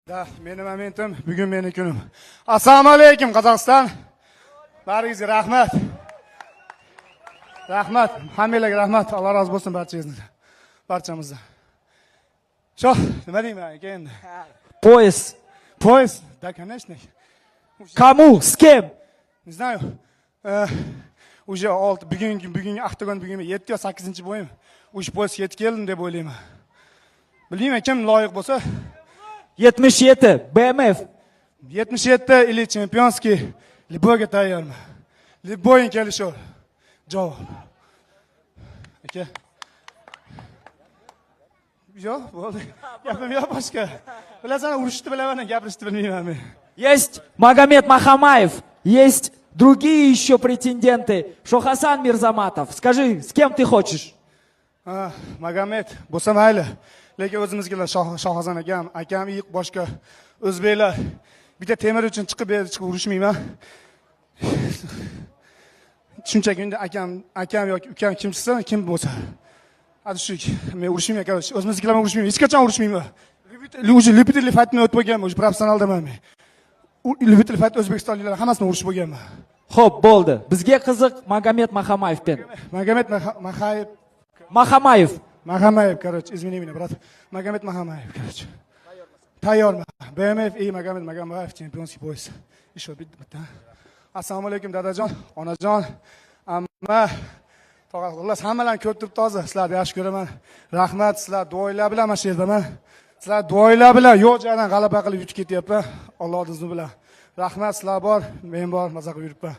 Da, meni momentum, bugun meni kunim. Assalomu alaykum Qozog'iston. Baringizga rahmat. Rahmat, hammalarga rahmat. Alloh rozi bo'lsin barchangizdan. Barchamizdan. Sho, nima deyman endi? Пояс. Пояс? Да, конечно. Кому? С кем? Не знаю. Уже bugungi Aqto'gon bugun 7 yo 8 bo'yim. O'sha poyas yetib keldim deb o'ylayman. Bilmayman kim loyiq bo'lsa. 77. БМФ. 77 или чемпионский, любойga tayyorman. Любойing kelishur. Javob. Aka. Yo'q, bo'ldi. Gapim yo'q boshqa. Bilasan, urushni bilaman, gapirishni bilmayman men. Есть Магомед Махамаев. Есть другие еще претенденты. Шохасан Мирзаматов. Скажи, с кем ты хочешь? Magomed bo'lsa mayli. Lekin o'zimizgilar Shohazon akam yiq boshqa o'zbeklar bitta temir uchun chiqib urushmayman. Shunchaki endi akam yoki ukam kim chiqsa, kim bo'lsa. Hadi shu men urushmayman, короче. O'zimizgilar bilan urushmayman. Hech qachon urushmayman. Любительный fightni o'tib bo'lganman, professionaldaman men. Любительный fight o'zbekistonliklar hammasini urushib bo'lganman. Xo'p, bo'ldi. Bizga qiziq Magomed Mахамаев ben. Magomed Махамаев. короче, извини меня, брат. Magomed Mахамаев, короче. Tayyorman. BMF и Magomed Mахамаев chempionskiy poyas. Еще bitta. Assalomu alaykum dadajon, onajon, amma. Faqat xullas hammalarni ko'rib turibdi hozir. Sizlarni yaxshi ko'raman. Rahmat, sizlar duoinglar bilan mana shu yerdaman. Sizlar duoinglar bilan yo'q joydan g'alaba qilib yutib ketyapman. Allohning izni bilan. Rahmat, sizlar bor, men bor, maza qilib yuribman.